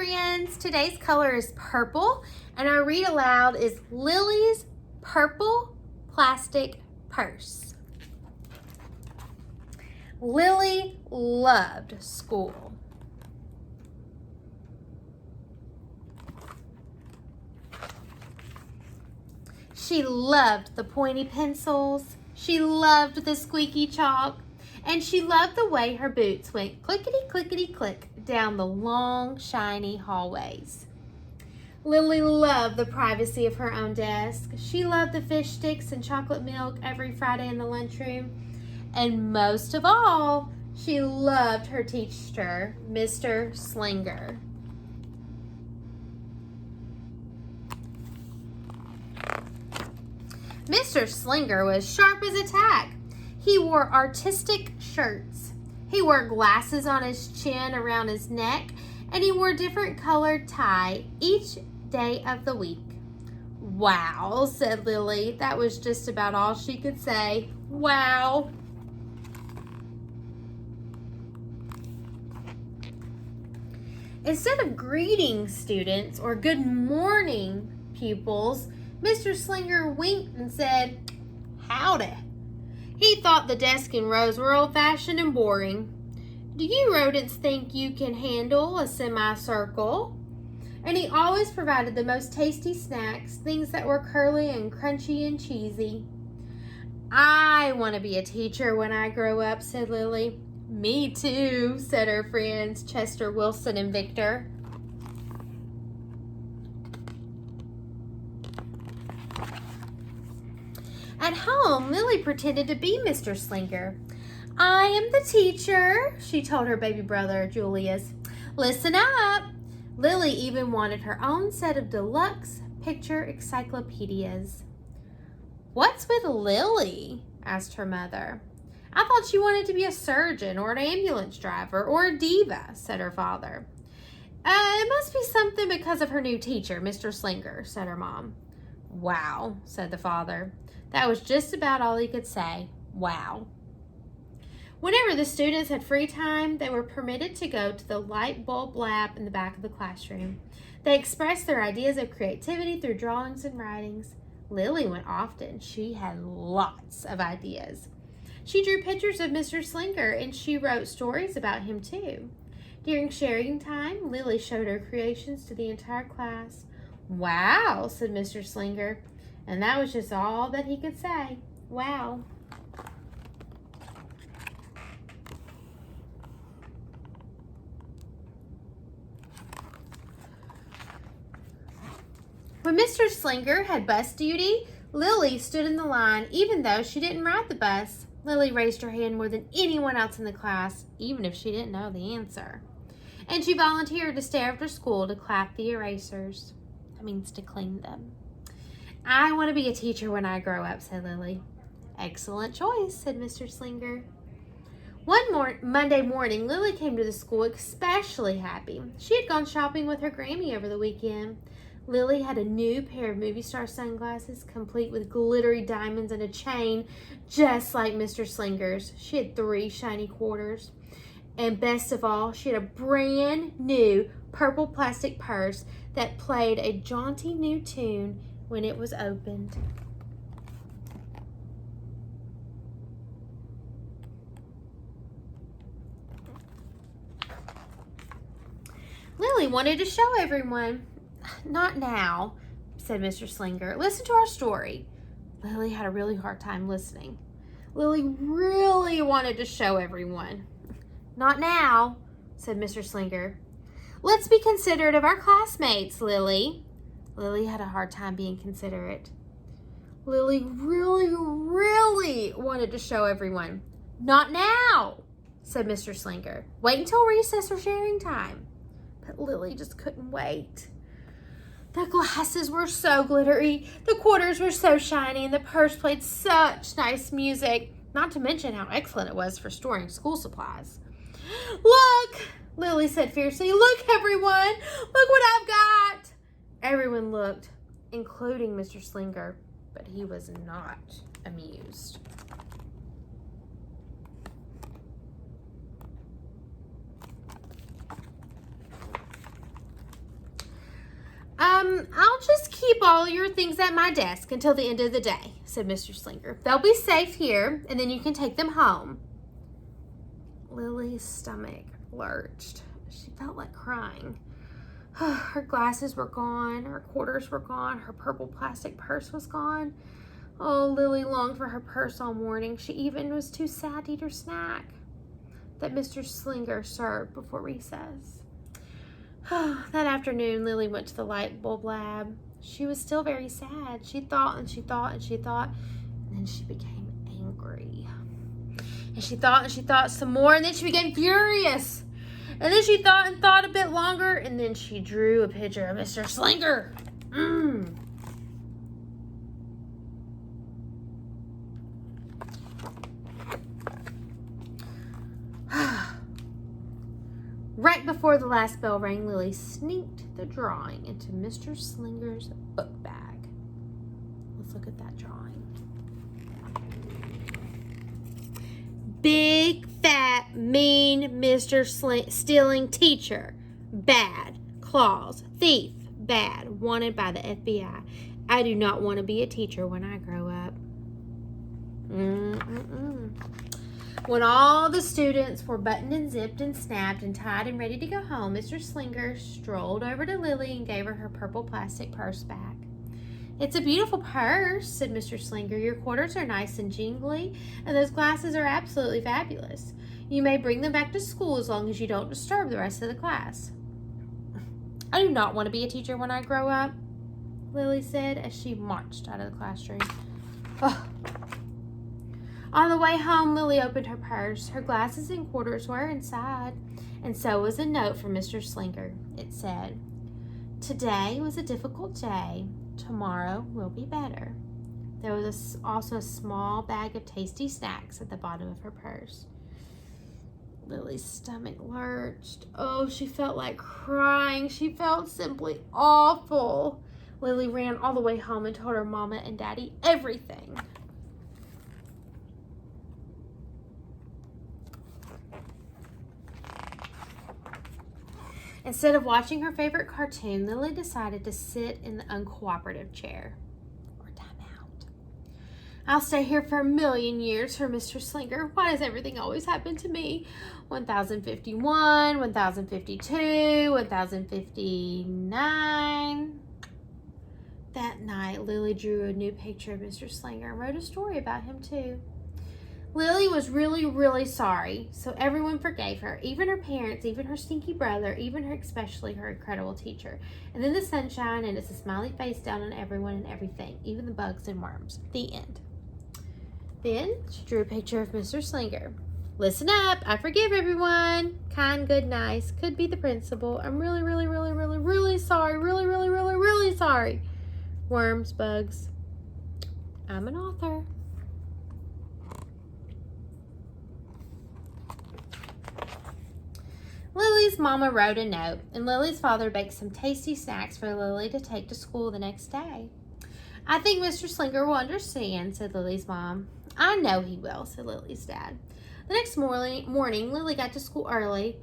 friends. Today's color is purple, and our read aloud is Lily's Purple Plastic Purse. Lily loved school. She loved the pointy pencils, she loved the squeaky chalk, and she loved the way her boots went clickety-clickety-click down the long, shiny hallways. Lily loved the privacy of her own desk. She loved the fish sticks and chocolate milk every Friday in the lunchroom. And most of all, she loved her teacher, Mr. Slinger. Mr. Slinger was sharp as a tack. He wore artistic shirts. He wore glasses on his chin around his neck, and he wore different colored tie each day of the week. Wow, said Lily. That was just about all she could say. Wow. Instead of greeting students or good morning pupils, Mr. Slinger winked and said, "Howdy." He thought the desk and rows were old-fashioned and boring. Do you rodents think you can handle a semicircle? And he always provided the most tasty snacks, things that were curly and crunchy and cheesy. I want to be a teacher when I grow up, said Lily. Me too, said her friends Chester, Wilson, and Victor. At home, Lily pretended to be Mr. Slinger. "I am the teacher," she told her baby brother, Julius. "Listen up." Lily even wanted her own set of deluxe picture encyclopedias. "What's with Lily?" asked her mother. "I thought she wanted to be a surgeon or an ambulance driver or a diva," said her father. It must be something because of her new teacher, Mr. Slinger," said her mom. "Wow," said the father. That was just about all he could say. Wow. Whenever the students had free time, they were permitted to go to the light bulb lab in the back of the classroom. They expressed their ideas of creativity through drawings and writings. Lily went often. She had lots of ideas. She drew pictures of Mr. Slinger, and she wrote stories about him too. During sharing time, Lily showed her creations to the entire class. "Wow," said Mr. Slinger. And that was just all that he could say. Wow. When Mr. Slinger had bus duty, Lily stood in the line even though she didn't ride the bus. Lily raised her hand more than anyone else in the class, even if she didn't know the answer. And she volunteered to stay after school to clap the erasers. That means to clean them. "I want to be a teacher when I grow up," said Lily. "Excellent choice," said Mr. Slinger. One Monday morning, Lily came to the school especially happy. She had gone shopping with her Grammy over the weekend. Lily had a new pair of movie star sunglasses, complete with glittery diamonds and a chain, just like Mr. Slinger's. She had 3 shiny quarters. And best of all, she had a brand new purple plastic purse that played a jaunty new tune when it was opened. Lily wanted to show everyone. "Not now," said Mr. Slinger. "Listen to our story." Lily had a really hard time listening. Lily really wanted to show everyone. "Not now," said Mr. Slinger. "Let's be considerate of our classmates, Lily." Lily had a hard time being considerate. Lily really wanted to show everyone. "Not now," said Mr. Slinger. "Wait until recess or sharing time." But Lily just couldn't wait. The glasses were so glittery, the quarters were so shiny, and the purse played such nice music, not to mention how excellent it was for storing school supplies. "Look," Lily said fiercely. "Look, everyone. Look what I've got." Everyone looked, including Mr. Slinger, but he was not amused. I'll just keep all your things at my desk until the end of the day, said Mr. Slinger. They'll be safe here, and then you can take them home. Lily's stomach lurched. She felt like crying. Her glasses were gone, her quarters were gone, her purple plastic purse was gone. Oh, Lily longed for her purse all morning. She even was too sad to eat her snack that Mr. Slinger served before recess. That afternoon, Lily went to the light bulb lab. She was still very sad. She thought and she thought and she thought, and then she became angry. And she thought some more, and then she became furious. And then she thought and thought a bit longer, and then she drew a picture of Mr. Slinger. Right before the last bell rang, Lily sneaked the drawing into Mr. Slinger's book bag. Let's look at that drawing. Big, fat, mean Mr. Stealing teacher. Bad. Claws. Thief. Bad. Wanted by the FBI. I do not want to be a teacher when I grow up. When all the students were buttoned and zipped and snapped and tied and ready to go home, Mr. Slinger strolled over to Lily and gave her her purple plastic purse back. It's a beautiful purse, said Mr. Slinger. Your quarters are nice and jingly, and those glasses are absolutely fabulous. You may bring them back to school as long as you don't disturb the rest of the class. I do not want to be a teacher when I grow up, Lily said as she marched out of the classroom. On the way home, Lily opened her purse. Her glasses and quarters were inside, and so was a note from Mr. Slinger. It said, "Today was a difficult day. Tomorrow will be better." There was also a small bag of tasty snacks at the bottom of her purse. Lily's stomach lurched. Oh, she felt like crying. She felt simply awful. Lily ran all the way home and told her mama and daddy everything. Instead of watching her favorite cartoon, Lily decided to sit in the uncooperative chair. Or time out. I'll stay here for 1,000,000 years for Mr. Slinger. Why does everything always happen to me? 1051, 1052, 1059. That night, Lily drew a new picture of Mr. Slinger and wrote a story about him too. Lily was really, really sorry, so everyone forgave her, even her parents, even her stinky brother, especially her incredible teacher. And then the sunshine, and it's a smiley face down on everyone and everything, even the bugs and worms. The end. Then she drew a picture of Mr. Slinger. Listen up, I forgive everyone. Kind, good, nice, could be the principal. I'm really, really, really, really, really sorry. Really, really, really, really sorry. Worms, bugs. I'm an author. Lily's mama wrote a note, and Lily's father baked some tasty snacks for Lily to take to school the next day. I think Mr. Slinger will understand, said Lily's mom. I know he will, said Lily's dad. The next morning, Lily got to school early.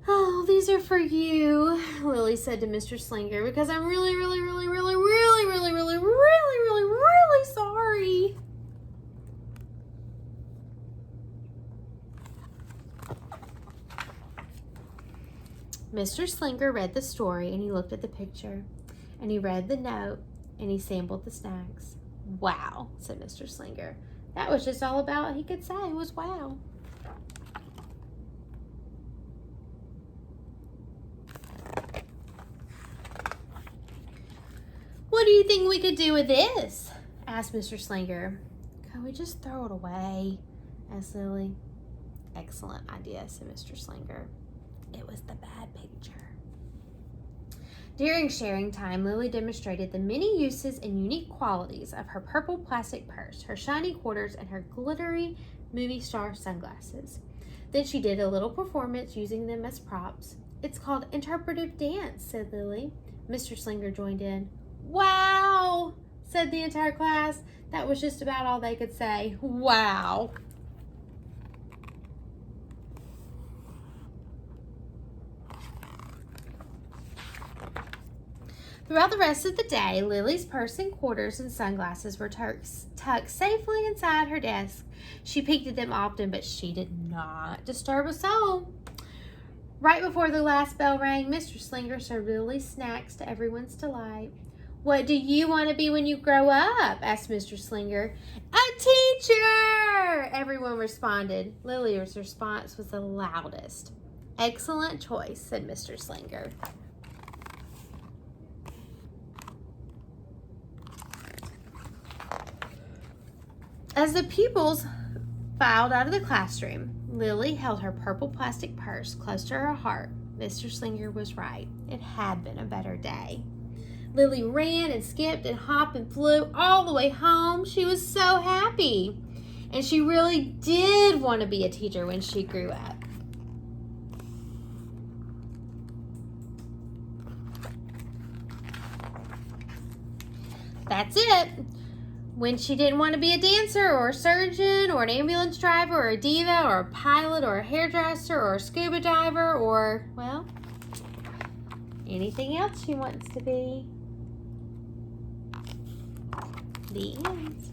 Oh, these are for you, Lily said to Mr. Slinger, because I'm really, really, really, really, really, really, really, really, really, really sorry. Mr. Slinger read the story, and he looked at the picture, and he read the note, and he sampled the snacks. Wow, said Mr. Slinger. That was just all about he could say was wow. What do you think we could do with this? Asked Mr. Slinger. Can we just throw it away? Asked Lily. Excellent idea, said Mr. Slinger. It was the bad picture. During sharing time, Lily demonstrated the many uses and unique qualities of her purple plastic purse, her shiny quarters, and her glittery movie star sunglasses. Then she did a little performance using them as props. It's called interpretive dance, said Lily. Mr. Slinger joined in. Wow, said the entire class. That was just about all they could say. Wow. Throughout the rest of the day, Lily's purse and quarters and sunglasses were tucked safely inside her desk. She peeked at them often, but she did not disturb a soul. Right before the last bell rang, Mr. Slinger served Lily's snacks to everyone's delight. "What do you want to be when you grow up?" asked Mr. Slinger. "A teacher!" everyone responded. Lily's response was the loudest. "Excellent choice," said Mr. Slinger. As the pupils filed out of the classroom, Lily held her purple plastic purse close to her heart. Mr. Slinger was right. It had been a better day. Lily ran and skipped and hopped and flew all the way home. She was so happy. And she really did want to be a teacher when she grew up. That's it. When she didn't want to be a dancer or a surgeon or an ambulance driver or a diva or a pilot or a hairdresser or a scuba diver or, well, anything else she wants to be. The end.